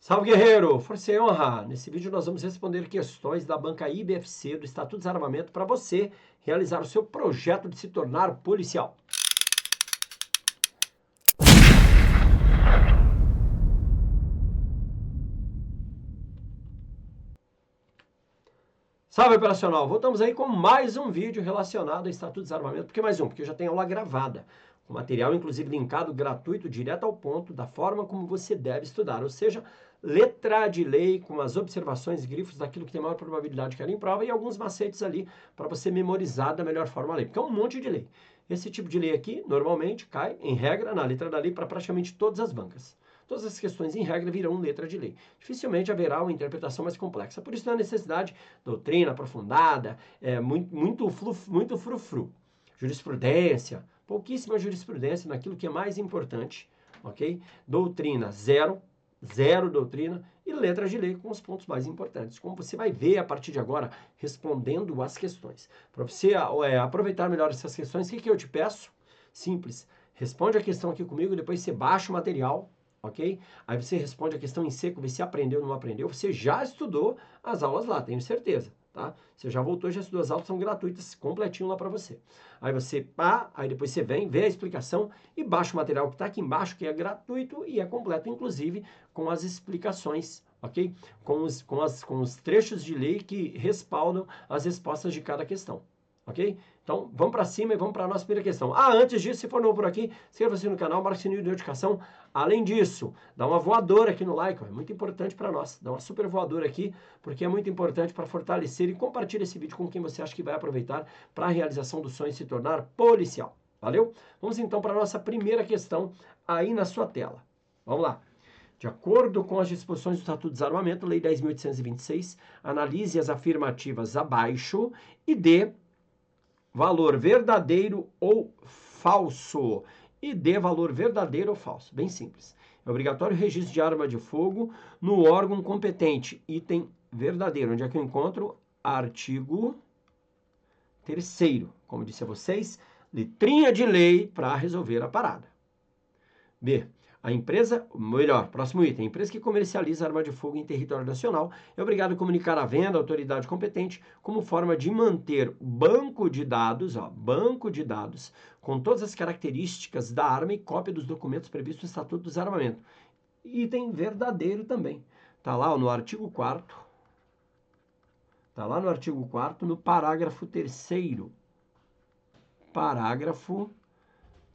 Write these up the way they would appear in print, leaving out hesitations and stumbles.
Salve, guerreiro! Força e honra! Nesse vídeo nós vamos responder questões da banca IBFC do Estatuto de Desarmamento para você realizar o seu projeto de se tornar policial. Salve, operacional! Voltamos aí com mais um vídeo relacionado ao Estatuto de Desarmamento. Por que mais um? Porque eu já tenho aula gravada, com material inclusive linkado gratuito, direto ao ponto, da forma como você deve estudar, ou seja, letra de lei, com as observações, grifos daquilo que tem maior probabilidade de cair em prova e alguns macetes ali para você memorizar da melhor forma a lei, porque é um monte de lei. Esse tipo de lei aqui, normalmente, cai, em regra, na letra da lei para praticamente todas as bancas. Todas as questões, em regra, virão letra de lei. Dificilmente haverá uma interpretação mais complexa. Por isso, não há necessidade de doutrina aprofundada, muito frufru. Jurisprudência, pouquíssima jurisprudência naquilo que é mais importante, ok? Doutrina, zero doutrina, e letras de lei com os pontos mais importantes. Como você vai ver a partir de agora, respondendo as questões. Para você aproveitar melhor essas questões, o que eu te peço? Simples. Responde a questão aqui comigo, depois você baixa o material, ok? Aí você responde a questão em seco, vê se aprendeu ou não aprendeu. Você já estudou as aulas lá, tenho certeza, tá? Você já voltou, já estudou as aulas, são gratuitas, completinho lá para você. Aí você, aí depois você vem, vê a explicação e baixa o material que está aqui embaixo, que é gratuito e é completo, inclusive com as explicações, ok? Com os trechos de lei que respaldam as respostas de cada questão. Ok? Então, vamos para cima e vamos para a nossa primeira questão. Antes disso, se for novo por aqui, inscreva-se no canal, marque o sininho de notificação. Além disso, dá uma voadora aqui no like, ó, é muito importante para nós. Dá uma super voadora aqui, porque é muito importante para fortalecer e compartilhar esse vídeo com quem você acha que vai aproveitar para a realização do sonho de se tornar policial. Valeu? Vamos então para a nossa primeira questão aí na sua tela. Vamos lá. De acordo com as disposições do Estatuto de Desarmamento, Lei 10.826, analise as afirmativas abaixo e dê valor verdadeiro ou falso. E dê valor verdadeiro ou falso. Bem simples. É obrigatório o registro de arma de fogo no órgão competente. Item verdadeiro. Onde é que eu encontro? Artigo 3º. Como disse a vocês, letrinha de lei para resolver a parada. B. A empresa, melhor, próximo item, a empresa que comercializa arma de fogo em território nacional é obrigada a comunicar à venda à autoridade competente como forma de manter banco de dados, banco de dados, com todas as características da arma e cópia dos documentos previstos no Estatuto do Desarmamento. Item verdadeiro também. Está lá no artigo 4º, no parágrafo 3º. Parágrafo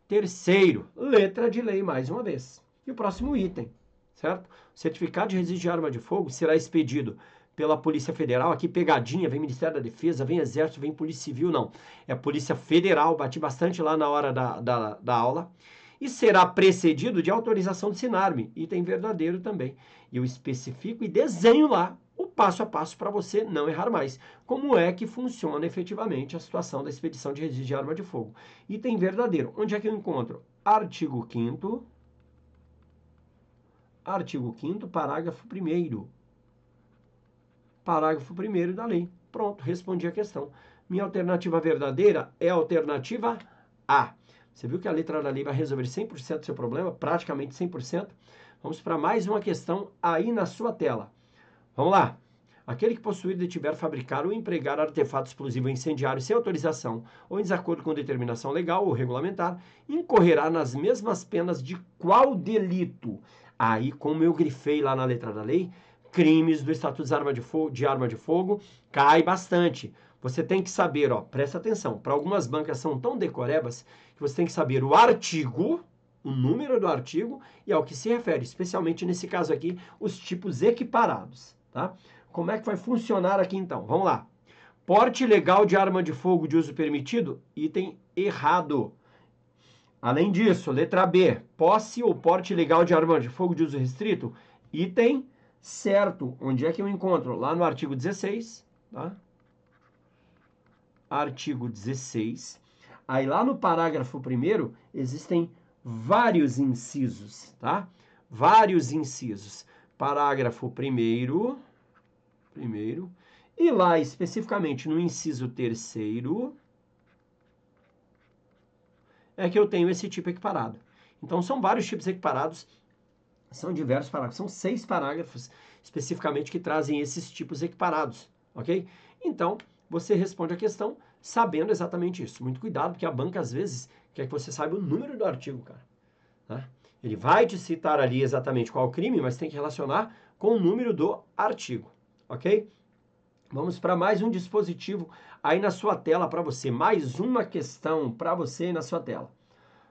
3º, letra de lei mais uma vez. E o próximo item, certo? O certificado de registro de arma de fogo será expedido pela Polícia Federal. Aqui pegadinha, vem Ministério da Defesa, vem Exército, vem Polícia Civil, não. É a Polícia Federal, bati bastante lá na hora da aula. E será precedido de autorização de Sinarme, item verdadeiro também. E eu especifico e desenho lá o passo a passo para você não errar mais. Como é que funciona efetivamente a situação da expedição de registro de arma de fogo? Item verdadeiro. Onde é que eu encontro? Artigo 5º. Artigo 5º, parágrafo 1º. Parágrafo 1º da lei. Pronto, respondi a questão. Minha alternativa verdadeira é a alternativa A. Você viu que a letra da lei vai resolver 100% do seu problema? Praticamente 100%. Vamos para mais uma questão aí na sua tela. Vamos lá. Aquele que possuir, detiver, fabricar ou empregar artefato explosivo ou incendiário sem autorização ou em desacordo com determinação legal ou regulamentar, incorrerá nas mesmas penas de qual delito? Aí, como eu grifei lá na letra da lei, crimes do Estatuto de Arma de Fogo, cai bastante. Você tem que saber, presta atenção, para algumas bancas são tão decorebas que você tem que saber o artigo, o número do artigo e ao que se refere, especialmente nesse caso aqui, os tipos equiparados, tá? Como é que vai funcionar aqui então? Vamos lá. Porte legal de arma de fogo de uso permitido, item errado. Além disso, letra B, posse ou porte legal de arma de fogo de uso restrito, item certo. Onde é que eu encontro? Lá no artigo 16, tá? Artigo 16. Aí lá no parágrafo 1º existem vários incisos, tá? Vários incisos. Parágrafo 1º, e lá especificamente no inciso 3º é que eu tenho esse tipo equiparado. Então são vários tipos equiparados São diversos parágrafos, são 6 parágrafos especificamente que trazem esses tipos equiparados, ok? Então, você responde a questão sabendo exatamente isso. Muito cuidado, porque a banca às vezes quer que você saiba o número do artigo, cara. Tá? Ele vai te citar ali exatamente qual crime, mas tem que relacionar com o número do artigo, ok? Vamos para mais um dispositivo aí na sua tela para você. Mais uma questão para você aí na sua tela.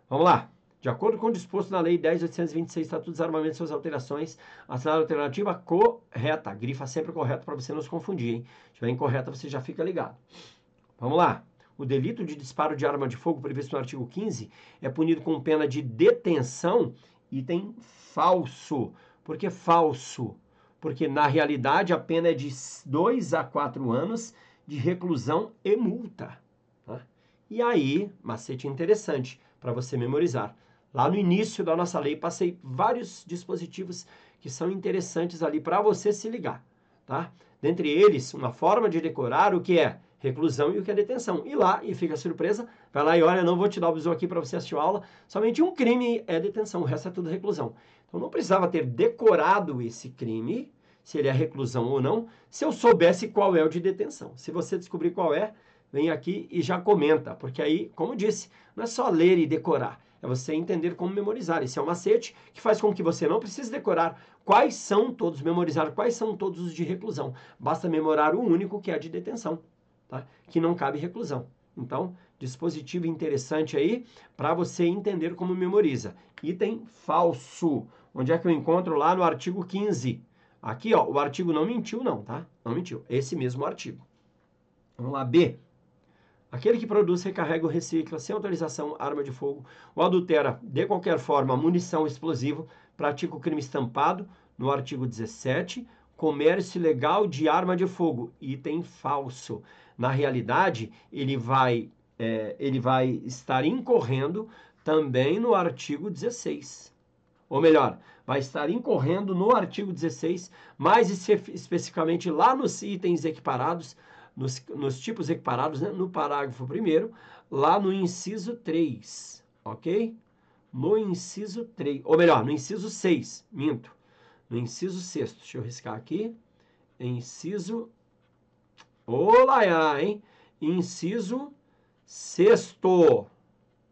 Vamos lá. De acordo com o disposto na Lei 10.826, Estatuto dos Armamentos e suas alterações, assinada a alternativa correta. Grifa sempre correto para você não se confundir, hein? Se tiver incorreta, você já fica ligado. Vamos lá. O delito de disparo de arma de fogo previsto no artigo 15 é punido com pena de detenção, item falso. Por que falso? Porque, na realidade, a pena é de 2 a 4 anos de reclusão e multa. Tá? E aí, macete interessante para você memorizar. Lá no início da nossa lei, passei vários dispositivos que são interessantes ali para você se ligar. Tá? Dentre eles, uma forma de decorar o que é reclusão e o que é detenção. E lá, e fica surpresa, vai lá e olha, não vou te dar o bisu aqui para você assistir a aula, somente um crime é detenção, o resto é tudo reclusão. Então não precisava ter decorado esse crime, se ele é reclusão ou não, se eu soubesse qual é o de detenção. Se você descobrir qual é, vem aqui e já comenta, porque aí, como disse, não é só ler e decorar, é você entender como memorizar. Esse é um macete que faz com que você não precise decorar quais são todos, memorizar quais são todos os de reclusão. Basta memorar o único que é de detenção, tá? Que não cabe reclusão. Então, dispositivo interessante aí para você entender como memoriza. Item falso. Onde é que eu encontro? Lá no artigo 15. Aqui, ó, o artigo não mentiu não, tá? Não mentiu. Esse mesmo artigo. Vamos lá, B. Aquele que produz, recarrega ou recicla sem autorização arma de fogo ou adultera de qualquer forma munição explosivo, pratica o crime estampado no artigo 17, comércio ilegal de arma de fogo, item falso. Na realidade, ele vai estar incorrendo também no artigo 16. Ou melhor, vai estar incorrendo no artigo 16, mais especificamente lá nos itens equiparados, nos tipos equiparados, né? No parágrafo 1º, lá no inciso 3, ok? No inciso 3, ou melhor, no inciso 6, minto. No inciso 6, deixa eu riscar aqui. Inciso, olá, hein? Inciso 6º.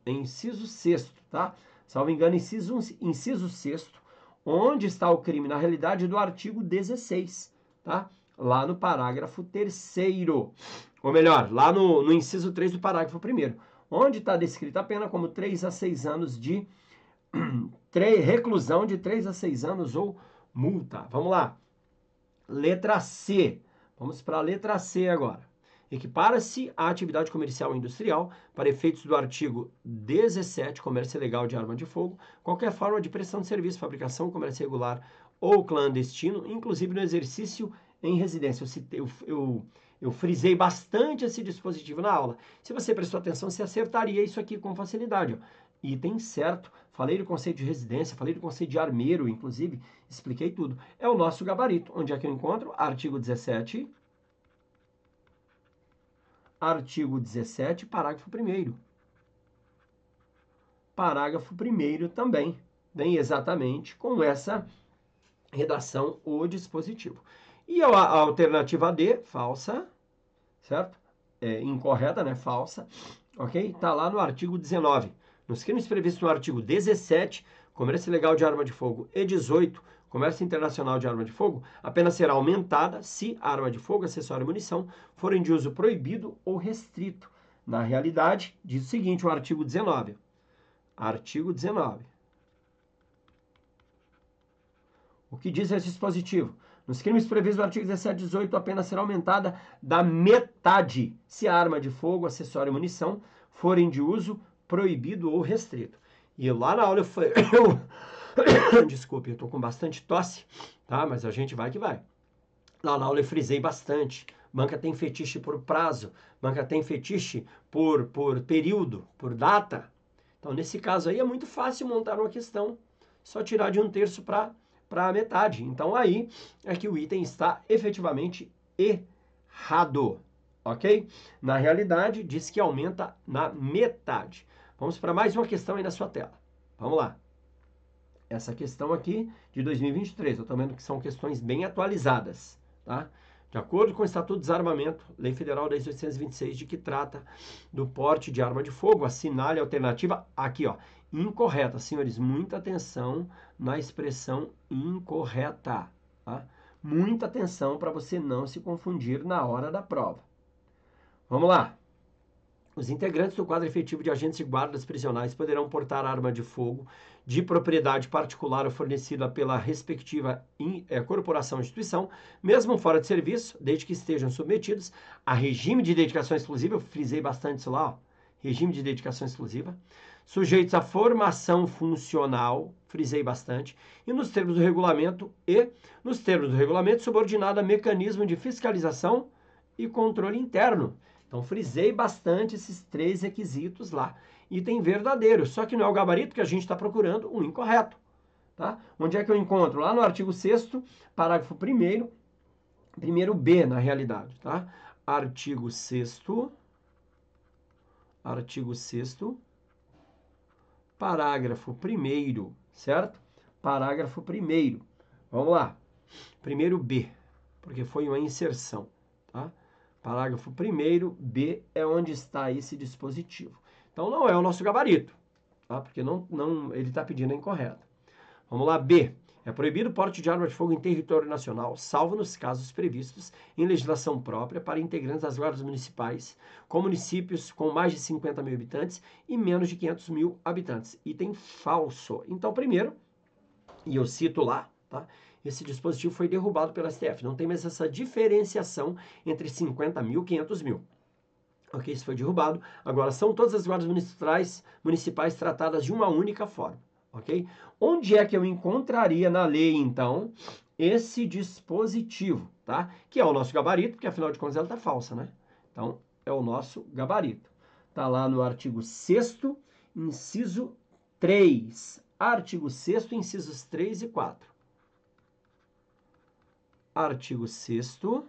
Inciso 6º, tá? Salvo engano, inciso 6º, onde está o crime, na realidade, do artigo 16, tá? Lá no parágrafo 3º, ou melhor, lá no inciso 3 do parágrafo 1º, onde está descrita a pena como 3 a 6 anos de reclusão de 3 a 6 anos ou multa. Vamos lá. Letra C. Vamos para a letra C agora. Equipara-se a atividade comercial ou industrial, para efeitos do artigo 17, comércio ilegal de arma de fogo, qualquer forma de prestação de serviço, fabricação, comércio irregular ou clandestino, inclusive no exercício em residência. Eu frisei bastante esse dispositivo na aula. Se você prestou atenção, você acertaria isso aqui com facilidade. Ó. Item certo. Falei do conceito de residência, falei do conceito de armeiro, inclusive, expliquei tudo. É o nosso gabarito. Onde é que eu encontro? Artigo 17... Artigo 17, parágrafo 1º. Parágrafo 1º também vem exatamente com essa redação o dispositivo. E a alternativa D, falsa, certo? Incorreta, né? Falsa, ok? Tá lá no artigo 19. Nos crimes previstos no artigo 17, comércio ilegal de arma de fogo, e 18, comércio internacional de arma de fogo, a pena será aumentada se a arma de fogo, acessório e munição forem de uso proibido ou restrito. Na realidade, diz o seguinte, o artigo 19. Artigo 19. O que diz esse dispositivo? Nos crimes previstos no artigo 17 e 18, a pena será aumentada da metade se a arma de fogo, acessório e munição forem de uso proibido ou restrito. E lá na aula eu falei... Desculpe, eu tô com bastante tosse, tá? Mas a gente vai que vai. Lá na aula eu frisei bastante. Banca tem fetiche por prazo, banca tem fetiche por período, por data. Então, nesse caso aí, é muito fácil montar uma questão, só tirar de 1/3 para a metade. Então, aí é que o item está efetivamente errado, ok? Na realidade, diz que aumenta na metade. Vamos para mais uma questão aí na sua tela. Vamos lá. essa questão aqui de 2023. Eu estou vendo que são questões bem atualizadas, tá? De acordo com o Estatuto de Desarmamento, Lei Federal 10.826, de que trata do porte de arma de fogo, assinale a alternativa aqui, ó, incorreta. Senhores, muita atenção na expressão incorreta, tá? Muita atenção para você não se confundir na hora da prova. Vamos lá. Os integrantes do quadro efetivo de agentes de guardas prisionais poderão portar arma de fogo de propriedade particular ou fornecida pela respectiva corporação ou instituição, mesmo fora de serviço, desde que estejam submetidos a regime de dedicação exclusiva, eu frisei bastante isso lá, ó, regime de dedicação exclusiva, sujeitos à formação funcional, frisei bastante, e nos termos do regulamento subordinado a mecanismo de fiscalização e controle interno. Então, frisei bastante esses 3 requisitos lá. Item verdadeiro, só que não é o gabarito que a gente está procurando, o incorreto. Tá? Onde é que eu encontro? Lá no artigo 6º, parágrafo 1º, primeiro B, na realidade. Tá? Artigo 6º, parágrafo 1º, certo? Parágrafo 1º. Vamos lá. Primeiro B, porque foi uma inserção, tá? Parágrafo 1º, B, é onde está esse dispositivo. Então, não é o nosso gabarito, tá? Porque ele está pedindo a incorreta. Vamos lá, B. É proibido o porte de arma de fogo em território nacional, salvo nos casos previstos em legislação própria para integrantes das guardas municipais, com municípios com mais de 50 mil habitantes e menos de 500 mil habitantes. Item falso. Então, primeiro, e eu cito lá, tá? Esse dispositivo foi derrubado pela STF. Não tem mais essa diferenciação entre 50 mil e 500 mil. Ok, isso foi derrubado. Agora, são todas as guardas municipais tratadas de uma única forma. Ok? Onde é que eu encontraria na lei, então, esse dispositivo, tá? Que é o nosso gabarito, porque afinal de contas ela está falsa, né? Então, é o nosso gabarito. Está lá no artigo 6º, inciso 3. Artigo 6º, incisos 3 e 4. Artigo 6º,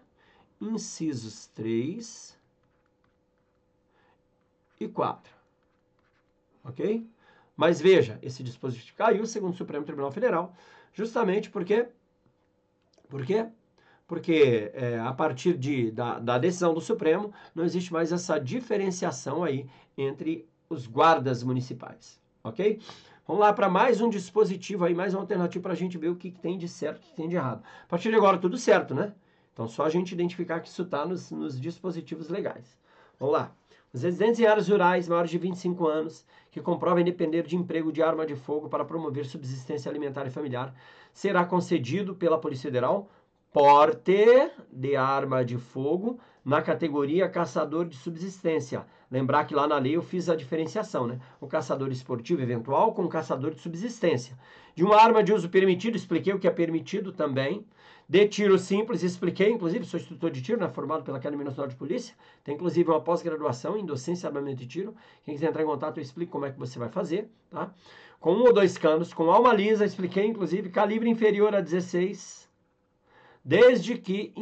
incisos 3 e 4. Ok? Mas veja, esse dispositivo caiu, segundo o Supremo Tribunal Federal, justamente porque a partir da decisão do Supremo, não existe mais essa diferenciação aí entre os guardas municipais. Ok? Vamos lá para mais um dispositivo aí, mais uma alternativa para a gente ver o que tem de certo e o que tem de errado. A partir de agora, tudo certo, né? Então, só a gente identificar que isso está nos dispositivos legais. Vamos lá. Os residentes em áreas rurais maiores de 25 anos, que comprovem depender de emprego de arma de fogo para promover subsistência alimentar e familiar, será concedido pela Polícia Federal porte de arma de fogo na categoria caçador de subsistência. Lembrar que lá na lei eu fiz a diferenciação, né? O caçador esportivo eventual com o caçador de subsistência. De uma arma de uso permitido, expliquei o que é permitido também. De tiro simples, expliquei, inclusive, sou instrutor de tiro, né, formado pela Academia Nacional de Polícia. Tem, inclusive, uma pós-graduação em docência, armamento e tiro. Quem quiser entrar em contato, eu explico como é que você vai fazer, tá? Com 1 ou 2 canos, com alma lisa, expliquei, inclusive, calibre inferior a 16, desde que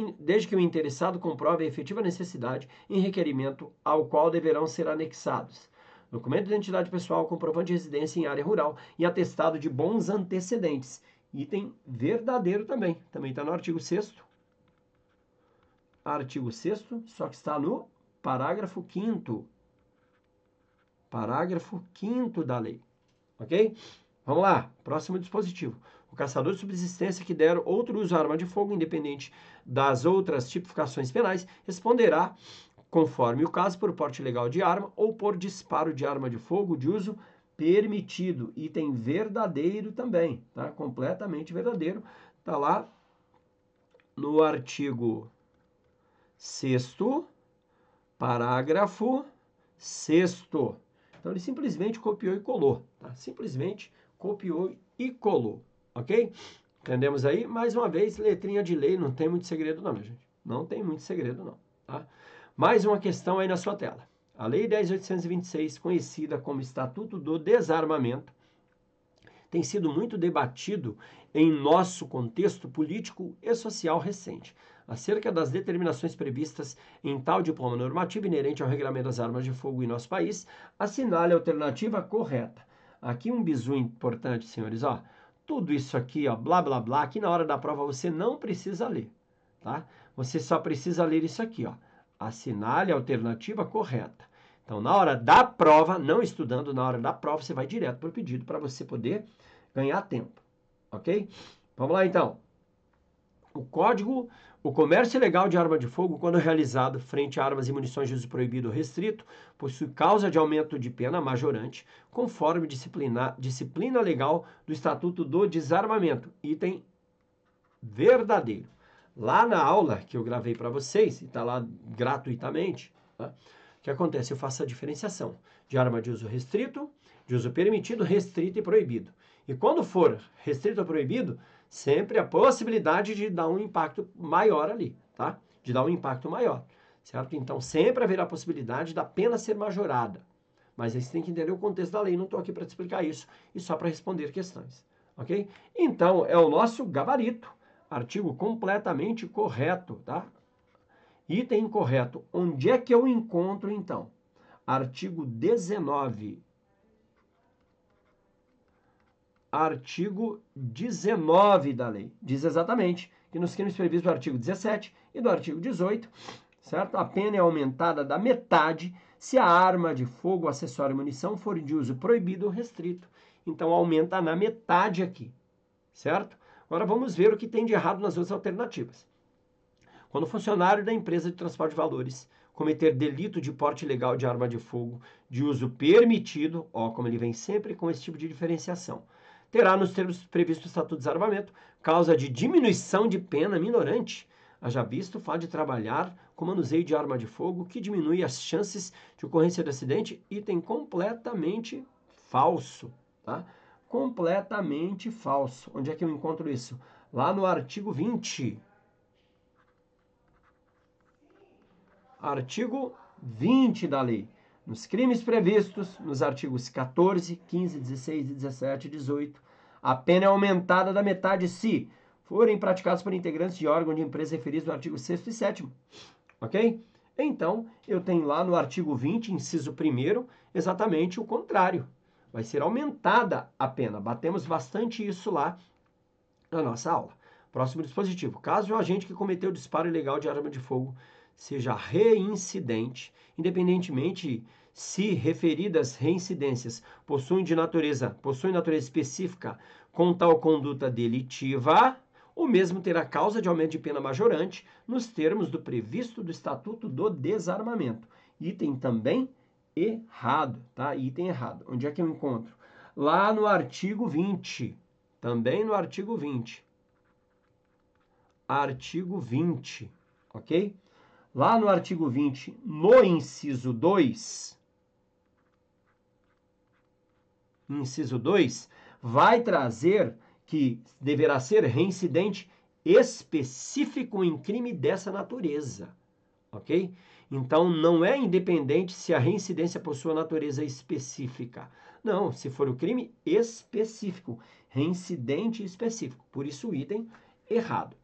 o interessado comprove a efetiva necessidade em requerimento ao qual deverão ser anexados documento de identidade pessoal, comprovante de residência em área rural e atestado de bons antecedentes. Item verdadeiro também. Também está no artigo 6º. Artigo 6º, só que está no parágrafo 5º. Parágrafo 5º da lei. Ok? Vamos lá. Próximo dispositivo. O caçador de subsistência que der outro uso à arma de fogo, independente das outras tipificações penais, responderá, conforme o caso, por porte ilegal de arma ou por disparo de arma de fogo de uso permitido. Item verdadeiro também, tá? Completamente verdadeiro. Tá lá no artigo 6º, parágrafo 6º. Então, ele simplesmente copiou e colou, tá? Simplesmente copiou e colou, ok? Entendemos aí? Mais uma vez, letrinha de lei, não tem muito segredo não, minha gente. Não tem muito segredo não, tá? Mais uma questão aí na sua tela. A Lei 10.826, conhecida como Estatuto do Desarmamento, tem sido muito debatido em nosso contexto político e social recente, acerca das determinações previstas em tal diploma normativo inerente ao regulamento das armas de fogo em nosso país. Assinale a alternativa correta. Aqui um bizu importante, senhores, ó. tudo isso aqui, ó, blá, blá, blá, aqui na hora da prova você não precisa ler, tá? Você só precisa ler isso aqui, ó. Assinale a alternativa correta. Então, na hora da prova, não estudando, na hora da prova, você vai direto para o pedido para você poder ganhar tempo, ok? Vamos lá, então. O comércio ilegal de arma de fogo, quando realizado frente a armas e munições de uso proibido ou restrito, possui causa de aumento de pena majorante, conforme disciplina legal do Estatuto do Desarmamento, item verdadeiro. Lá na aula que eu gravei para vocês, e está lá gratuitamente, tá? O que acontece? Eu faço a diferenciação de arma de uso restrito, de uso permitido, restrito e proibido. E quando for restrito ou proibido, sempre a possibilidade de dar um impacto maior ali, tá? De dar um impacto maior, certo? Então, sempre haverá a possibilidade da pena ser majorada. Mas aí você tem que entender o contexto da lei, não estou aqui para te explicar isso, e só para responder questões, ok? Então, é o nosso gabarito, artigo completamente correto, tá? Item incorreto. Onde é que eu encontro, então? Artigo 19. Artigo 19 da lei. Diz exatamente que nos crimes previstos do artigo 17 e do artigo 18, certo? A pena é aumentada da metade se a arma de fogo, acessório e munição for de uso proibido ou restrito. Então, aumenta na metade aqui, certo? Agora, vamos ver o que tem de errado nas outras alternativas. Quando o funcionário da empresa de transporte de valores cometer delito de porte ilegal de arma de fogo de uso permitido, ó, como ele vem sempre com esse tipo de diferenciação, terá nos termos previstos no Estatuto do Desarmamento causa de diminuição de pena minorante, haja visto o fato de trabalhar com manuseio de arma de fogo, que diminui as chances de ocorrência de acidente, item completamente falso, tá? Completamente falso. Onde é que eu encontro isso? Lá no artigo 20. Artigo 20 da lei. Nos crimes previstos nos artigos 14, 15, 16, 17 e 18, a pena é aumentada da metade se forem praticados por integrantes de órgão de empresa referidos no artigo 6º e 7º. Ok? Então, eu tenho lá no artigo 20, inciso 1º, exatamente o contrário. Vai ser aumentada a pena. Batemos bastante isso lá na nossa aula. Próximo dispositivo. Caso o agente que cometeu o disparo ilegal de arma de fogo seja reincidente, independentemente se referidas reincidências possuem natureza específica com tal conduta delitiva, o mesmo terá causa de aumento de pena majorante nos termos do previsto do Estatuto do Desarmamento. Item também errado, tá? Item errado. Onde é que eu encontro? Lá no artigo 20. Também no artigo 20. Artigo 20, ok? Lá no artigo 20, no inciso 2, vai trazer que deverá ser reincidente específico em crime dessa natureza, ok? Então, não é independente se a reincidência possui natureza específica. Não, se for o crime específico, reincidente específico. Por isso, o item errado.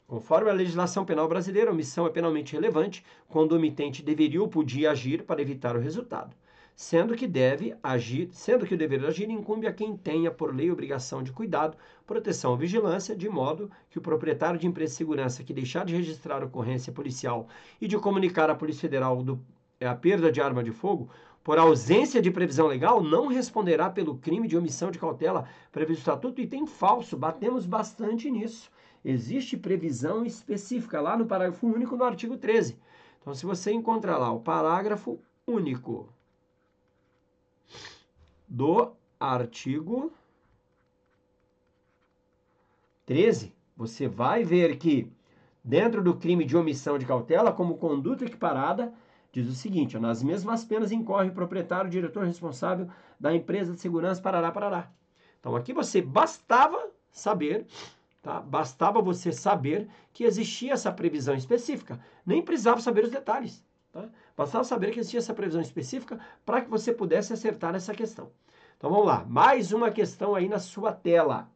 Conforme a legislação penal brasileira, a omissão é penalmente relevante quando o omitente deveria ou podia agir para evitar o resultado, sendo que o dever agir incumbe a quem tenha por lei obrigação de cuidado, proteção ou vigilância, de modo que o proprietário de empresa de segurança que deixar de registrar ocorrência policial e de comunicar à Polícia Federal a perda de arma de fogo, por ausência de previsão legal, não responderá pelo crime de omissão de cautela previsto no Estatuto. Item falso, batemos bastante nisso. Existe previsão específica lá no parágrafo único do artigo 13. Então, se você encontrar lá o parágrafo único do artigo 13, você vai ver que, dentro do crime de omissão de cautela, como conduta equiparada, diz o seguinte: ó, nas mesmas penas incorre o proprietário, o diretor responsável da empresa de segurança, parará. Então, aqui você bastava saber... Tá? Bastava você saber que existia essa previsão específica. Nem precisava saber os detalhes. Tá? Bastava saber que existia essa previsão específica para que você pudesse acertar essa questão. Então vamos lá. Mais uma questão aí na sua tela.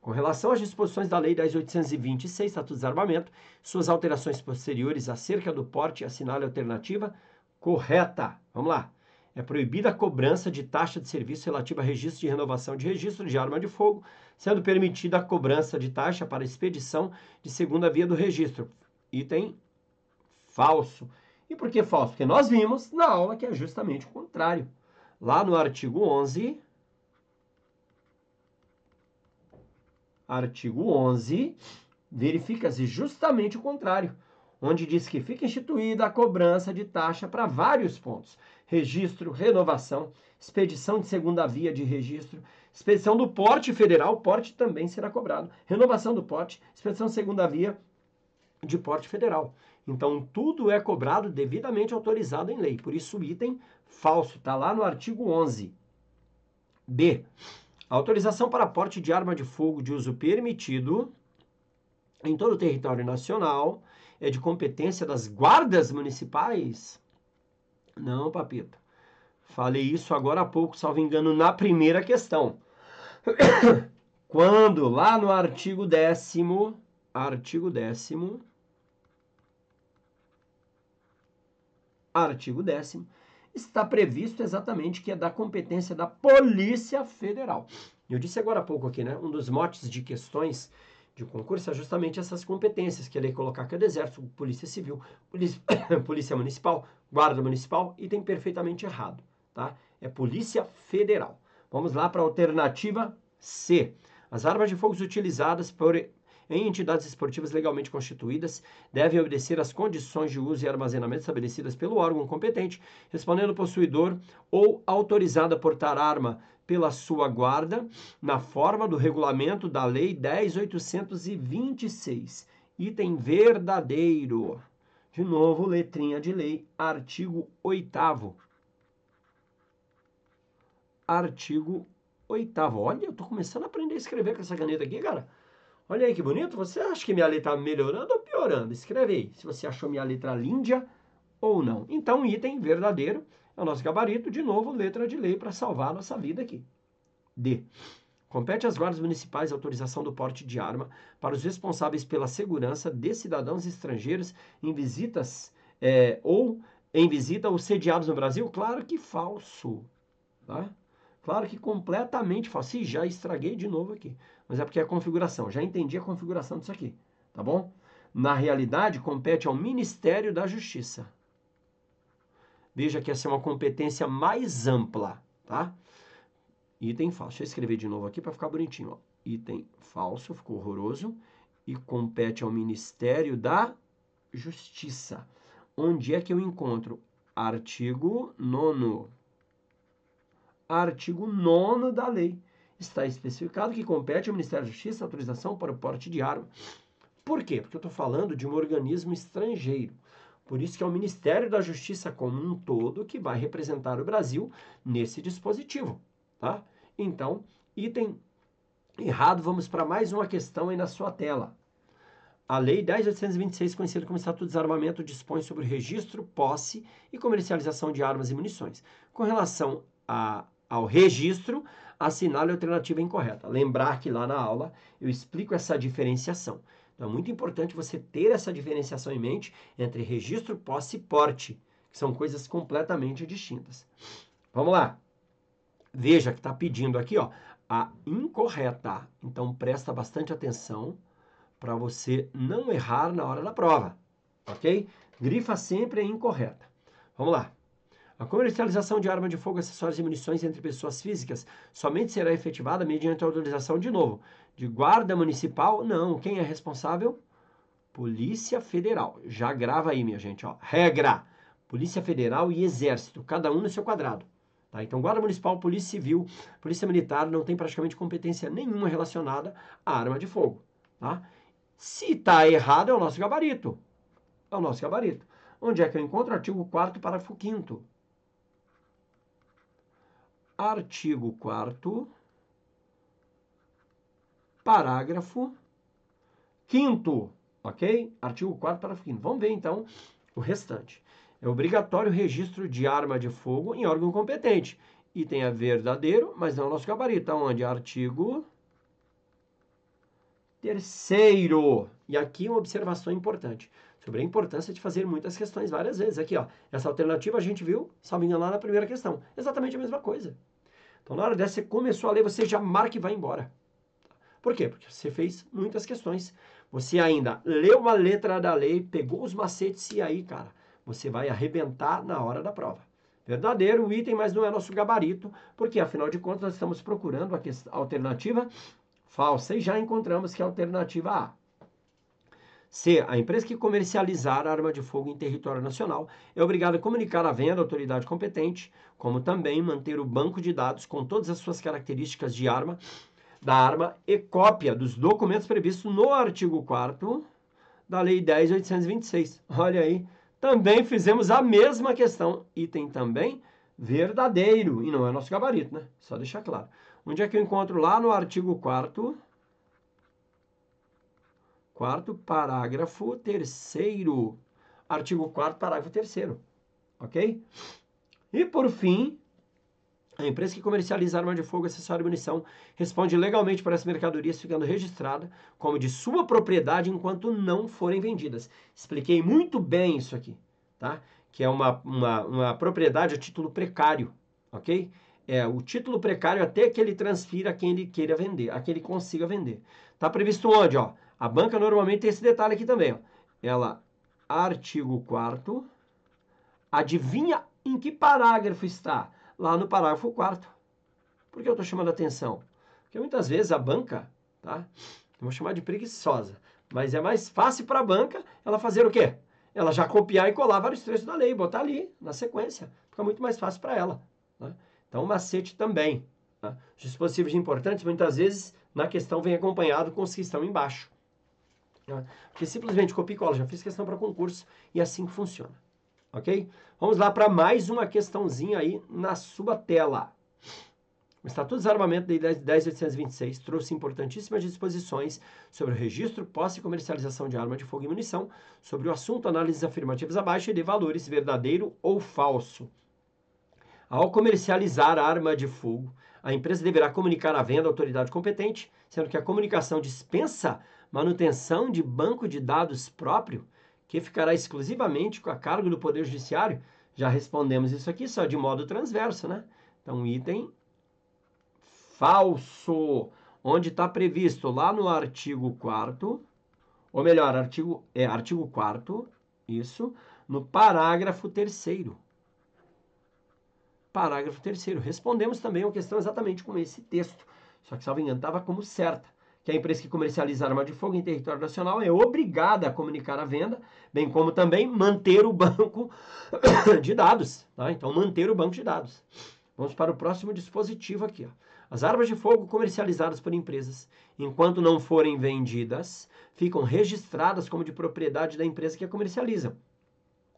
Com relação às disposições da Lei 10.826, Estatuto do Desarmamento, suas alterações posteriores acerca do porte, assinale a alternativa correta. Vamos lá. É proibida a cobrança de taxa de serviço relativa a registro de renovação de registro de arma de fogo, sendo permitida a cobrança de taxa para expedição de segunda via do registro. Item falso. E por que falso? Porque nós vimos na aula que é justamente o contrário. Lá no artigo 11, verifica-se justamente o contrário, onde diz que fica instituída a cobrança de taxa para vários pontos: registro, renovação, expedição de segunda via de registro, expedição do porte federal, porte também será cobrado, renovação do porte, expedição de segunda via de porte federal. Então, tudo é cobrado devidamente autorizado em lei. Por isso, o item falso está lá no artigo 11. B. A autorização para porte de arma de fogo de uso permitido em todo o território nacional é de competência das guardas municipais? Não, papito. Falei isso agora há pouco, salvo engano, na primeira questão. Quando lá no artigo 10º, está previsto exatamente que é da competência da Polícia Federal. Eu disse agora há pouco aqui, né? Um dos motes de questões de concurso é justamente essas competências, que a lei colocar que é do Exército, Polícia Civil, Polícia Municipal, Guarda Municipal, e tem perfeitamente errado, tá? É Polícia Federal. Vamos lá para a alternativa C. As armas de fogo utilizadas em entidades esportivas legalmente constituídas devem obedecer às condições de uso e armazenamento estabelecidas pelo órgão competente, respondendo o possuidor ou autorizado a portar arma pela sua guarda, na forma do regulamento da Lei 10.826. Item verdadeiro. De novo, letrinha de lei, artigo 8º. Artigo 8º. Olha, eu tô começando a aprender a escrever com essa caneta aqui, cara. Olha aí que bonito. Você acha que minha letra está melhorando ou piorando? Escreve aí se você achou minha letra linda ou não. Então, item verdadeiro é o nosso gabarito. De novo, letra de lei para salvar a nossa vida aqui. D. Compete às guardas municipais a autorização do porte de arma para os responsáveis pela segurança de cidadãos estrangeiros em visitas ou sediados no Brasil? Claro que falso, tá? Claro que completamente falso. Ih, já estraguei de novo aqui. Mas é porque é a configuração. Já entendi a configuração disso aqui, tá bom? Na realidade, compete ao Ministério da Justiça. Veja que essa é uma competência mais ampla, tá? Item falso. Deixa eu escrever de novo aqui para ficar bonitinho, ó. Item falso, ficou horroroso. E compete ao Ministério da Justiça. Onde é que eu encontro? Artigo 9º. Artigo 9º da lei. Está especificado que compete ao Ministério da Justiça a autorização para o porte de arma. Por quê? Porque eu estou falando de um organismo estrangeiro. Por isso que é o Ministério da Justiça como um todo que vai representar o Brasil nesse dispositivo, tá? Então, item errado, vamos para mais uma questão aí na sua tela. A Lei 10.826, conhecida como Estatuto de Desarmamento, dispõe sobre o registro, posse e comercialização de armas e munições. Com relação ao registro, assinale a alternativa incorreta. Lembrar que lá na aula eu explico essa diferenciação. Então é muito importante você ter essa diferenciação em mente entre registro, posse e porte, que são coisas completamente distintas. Vamos lá. Veja que está pedindo aqui, ó, a incorreta. Então presta bastante atenção para você não errar na hora da prova, ok? Grifa sempre a incorreta. Vamos lá. A comercialização de arma de fogo, acessórios e munições entre pessoas físicas somente será efetivada mediante a autorização, de novo, de guarda municipal? Não. Quem é responsável? Polícia Federal. Já grava aí, minha gente, ó. Regra: Polícia Federal e Exército, cada um no seu quadrado. Tá? Então, Guarda Municipal, Polícia Civil, Polícia Militar não tem praticamente competência nenhuma relacionada à arma de fogo. Tá? Se está errado, é o nosso gabarito. É o nosso gabarito. Onde é que eu encontro? Artigo 4º, parágrafo 5º. Artigo 4º, parágrafo 5º, ok? Artigo 4º, parágrafo 5º. Vamos ver, então, o restante. É obrigatório o registro de arma de fogo em órgão competente. Item é verdadeiro, mas não é o nosso gabarito. Onde? Artigo 3º. E aqui uma observação importante. sobre a importância de fazer muitas questões várias vezes. Aqui, ó, essa alternativa a gente viu, salvo engano, lá na primeira questão. Exatamente a mesma coisa. Então, na hora dessa, você começou a ler, você já marca e vai embora. Por quê? Porque você fez muitas questões. Você ainda leu a letra da lei, pegou os macetes e aí, cara, você vai arrebentar na hora da prova. Verdadeiro o item, mas não é nosso gabarito, porque afinal de contas nós estamos procurando a alternativa falsa e já encontramos que é a alternativa A. C. A empresa que comercializar arma de fogo em território nacional é obrigada a comunicar à venda à autoridade competente, como também manter o banco de dados com todas as suas características de arma, da arma e cópia dos documentos previstos no artigo 4º da Lei 10.826. Olha aí, também fizemos a mesma questão. Item também verdadeiro, e não é nosso gabarito, né? Só deixar claro. Onde é que eu encontro? Lá no artigo 4º, parágrafo 3º. Artigo 4º, parágrafo 3º. Ok? E por fim, a empresa que comercializa arma de fogo, acessório e munição responde legalmente por essas mercadorias, ficando registrada como de sua propriedade enquanto não forem vendidas. Expliquei muito bem isso aqui, tá? Que é uma propriedade a título precário, ok? É o título precário até que ele transfira a quem ele queira vender, a quem ele consiga vender. Tá previsto onde, ó? A banca normalmente tem esse detalhe aqui também, ó. Ela, artigo 4º, adivinha em que parágrafo está? Lá no parágrafo 4º. Por que eu estou chamando a atenção? Porque muitas vezes a banca, tá? Eu vou chamar de preguiçosa, mas é mais fácil para a banca ela fazer o quê? Ela já copiar e colar vários trechos da lei, botar ali na sequência. Fica muito mais fácil para ela. Tá? Então, o macete também. Tá? Os dispositivos importantes, muitas vezes, na questão vem acompanhado com os que estão embaixo. Tá? Porque simplesmente copia e cola. Já fiz questão para concurso e assim que funciona. Ok? Vamos lá para mais uma questãozinha aí na sua tela. O Estatuto de Desarmamento de 10.826 trouxe importantíssimas disposições sobre o registro, posse e comercialização de arma de fogo e munição, sobre o assunto análises afirmativas abaixo e de valores verdadeiro ou falso. Ao comercializar arma de fogo, a empresa deverá comunicar à venda à autoridade competente, sendo que a comunicação dispensa manutenção de banco de dados próprio, que ficará exclusivamente a cargo do Poder Judiciário. Já respondemos isso aqui só de modo transverso, né? Então, item falso, onde está previsto lá no artigo 4º, ou melhor, artigo 4º, isso, no parágrafo 3º. Parágrafo 3º. Respondemos também uma questão exatamente com esse texto, só que, salvo engano, estava como certa, que a empresa que comercializa arma de fogo em território nacional é obrigada a comunicar a venda, bem como também manter o banco de dados, tá? Então, manter o banco de dados. Vamos para o próximo dispositivo aqui, ó. As armas de fogo comercializadas por empresas, enquanto não forem vendidas, ficam registradas como de propriedade da empresa que a comercializa.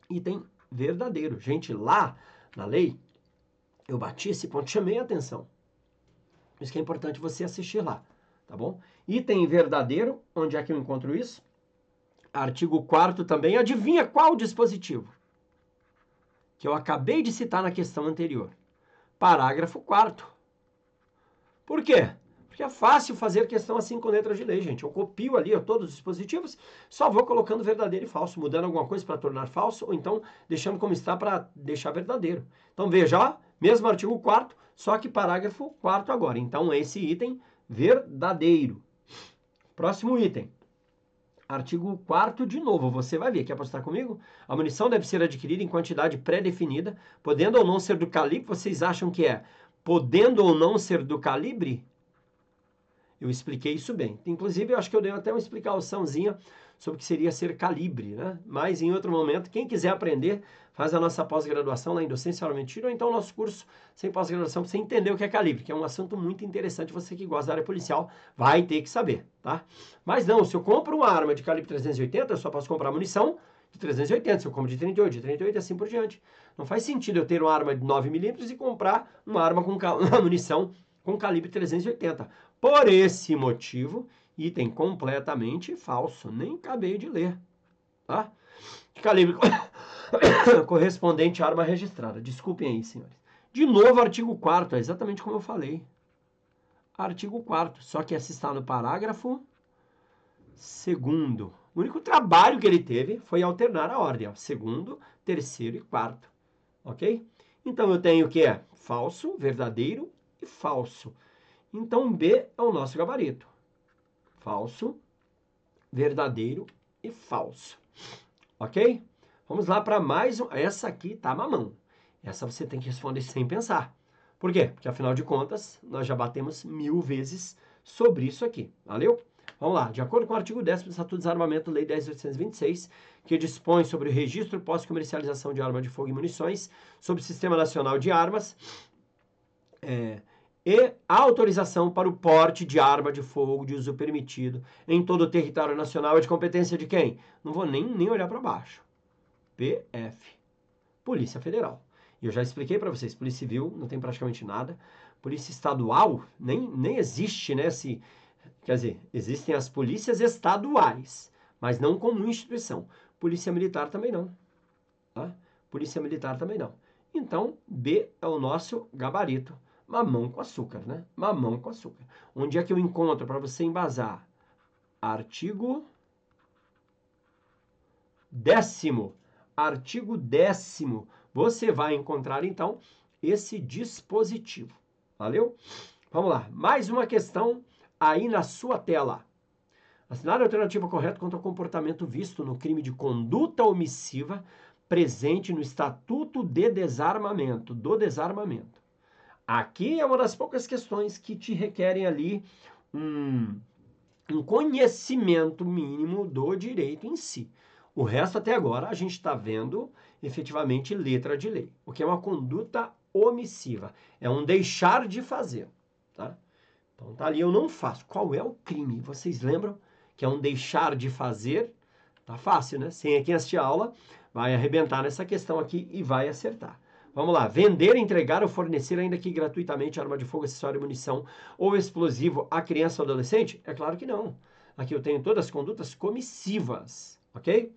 Item verdadeiro. Gente, lá na lei, eu bati esse ponto, chamei a atenção. Por isso que é importante você assistir lá, tá bom? Item verdadeiro, onde é que eu encontro isso? Artigo 4º também. Adivinha qual dispositivo? Que eu acabei de citar na questão anterior. Parágrafo 4º. Por quê? Porque é fácil fazer questão assim com letras de lei, gente. Eu copio ali todos os dispositivos, só vou colocando verdadeiro e falso, mudando alguma coisa para tornar falso, ou então deixando como está para deixar verdadeiro. Então veja, ó, mesmo artigo 4º, só que parágrafo 4º agora. Então esse item verdadeiro. Próximo item. Artigo 4º de novo, você vai ver, quer apostar comigo? A munição deve ser adquirida em quantidade pré-definida, podendo ou não ser do calibre, vocês acham que é podendo ou não ser do calibre? Eu expliquei isso bem. Inclusive, eu acho que eu dei até uma explicaçãozinha sobre o que seria ser calibre, né? Mas em outro momento, quem quiser aprender, faz a nossa pós-graduação lá em Docência Oral Mentira, ou então o nosso curso sem pós-graduação, para você entender o que é calibre, que é um assunto muito interessante, você que gosta da área policial vai ter que saber, tá? Mas não, se eu compro uma arma de calibre 380, eu só posso comprar munição de 380, se eu compro de 38 e assim por diante. Não faz sentido eu ter uma arma de 9mm e comprar uma arma com uma munição com calibre 380. Por esse motivo, item completamente falso. Nem acabei de ler. Tá? De calibre correspondente à arma registrada. Desculpem aí, senhores. De novo, artigo 4º, é exatamente como eu falei. Artigo 4º, só que esse está no parágrafo 2º. O único trabalho que ele teve foi alternar a ordem, ó, segundo, terceiro e quarto, ok? Então, eu tenho o que é falso, verdadeiro e falso. Então, B é o nosso gabarito. Falso, verdadeiro e falso, ok? Vamos lá para mais um. Essa aqui tá mamão. Essa você tem que responder sem pensar. Por quê? Porque, afinal de contas, nós já batemos 1000 vezes sobre isso aqui. Valeu? Vamos lá. De acordo com o artigo 10º do Estatuto do Desarmamento, Lei 10.826, que dispõe sobre o registro pós-comercialização de arma de fogo e munições, sobre o Sistema Nacional de Armas, e a autorização para o porte de arma de fogo de uso permitido em todo o território nacional é de competência de quem? Não vou nem olhar para baixo. PF. Polícia Federal. E eu já expliquei para vocês, Polícia Civil não tem praticamente nada. Polícia Estadual nem existe, né? Quer dizer, existem as polícias estaduais, mas não como instituição. Polícia Militar também não. Tá? Polícia Militar também não. Então, B é o nosso gabarito. Mamão com açúcar, né? Mamão com açúcar. Onde é que eu encontro para você embasar? Artigo 10º. Artigo 10º. Você vai encontrar, então, esse dispositivo. Valeu? Vamos lá. Mais uma questão aí na sua tela. Assinar a alternativa correta quanto ao comportamento visto no crime de conduta omissiva presente no Estatuto de Desarmamento, do Desarmamento. Aqui é uma das poucas questões que te requerem ali um conhecimento mínimo do direito em si. O resto, até agora, a gente está vendo efetivamente letra de lei. O que é uma conduta omissiva? É um deixar de fazer, tá? Então, tá ali, eu não faço. Qual é o crime? Vocês lembram que é um deixar de fazer? Tá fácil, né? Quem assistir a aula vai arrebentar nessa questão aqui e vai acertar. Vamos lá. Vender, entregar ou fornecer, ainda que gratuitamente, arma de fogo, acessório, munição ou explosivo a criança ou adolescente? É claro que não. Aqui eu tenho todas as condutas comissivas, ok?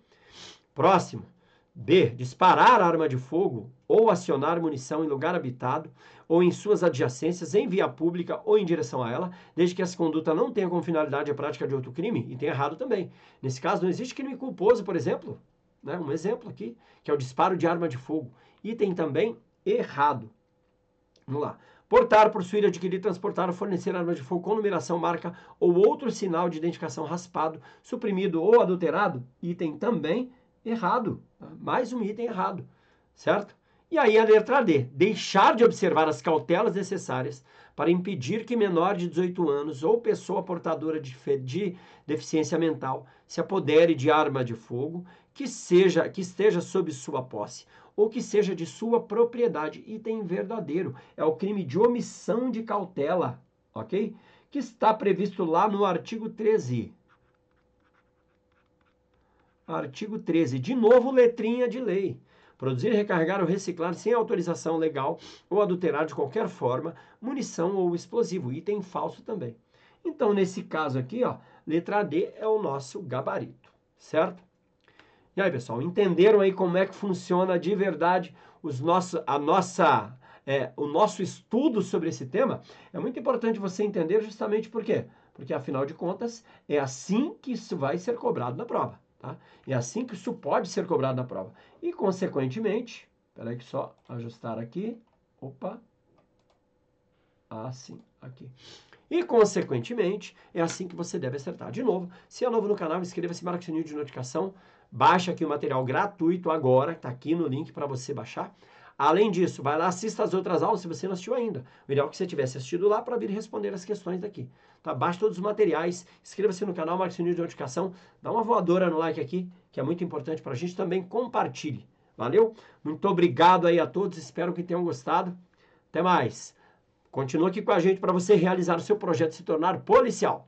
Próximo. B. Disparar arma de fogo ou acionar munição em lugar habitado ou em suas adjacências, em via pública ou em direção a ela, desde que essa conduta não tenha como finalidade a prática de outro crime, e tem errado também. Nesse caso, não existe crime culposo, por exemplo, né? Um exemplo aqui, que é o disparo de arma de fogo. E tem também errado. Vamos lá. Portar, possuir, adquirir, transportar ou fornecer arma de fogo com numeração, marca ou outro sinal de identificação raspado, suprimido ou adulterado, item também errado. Mais um item errado, certo? E aí a letra D, deixar de observar as cautelas necessárias para impedir que menor de 18 anos ou pessoa portadora de deficiência mental se apodere de arma de fogo que esteja sob sua posse ou que seja de sua propriedade. Item verdadeiro. É o crime de omissão de cautela, ok? Que está previsto lá no artigo 13. Artigo 13. De novo, letrinha de lei. Produzir, recarregar ou reciclar sem autorização legal ou adulterar de qualquer forma munição ou explosivo. Item falso também. Então, nesse caso aqui, ó, letra D é o nosso gabarito, certo? E aí, pessoal, entenderam aí como é que funciona de verdade o nosso estudo sobre esse tema? É muito importante você entender justamente por quê? Porque, afinal de contas, é assim que isso vai ser cobrado na prova, tá? É assim que isso pode ser cobrado na prova. E, consequentemente, espera aí que só ajustar aqui. Opa. Assim, aqui. E, consequentemente, é assim que você deve acertar. De novo, se é novo no canal, inscreva-se, marque o sininho de notificação, baixa aqui o material gratuito agora, está aqui no link para você baixar. Além disso, vai lá, assista as outras aulas se você não assistiu ainda. O ideal é que você tivesse assistido lá para vir responder as questões daqui. Tá? Baixe todos os materiais, inscreva-se no canal, marque o sininho de notificação, dá uma voadora no like aqui, que é muito importante para a gente também, compartilhe. Valeu? Muito obrigado aí a todos, espero que tenham gostado. Até mais! Continua aqui com a gente para você realizar o seu projeto e se tornar policial.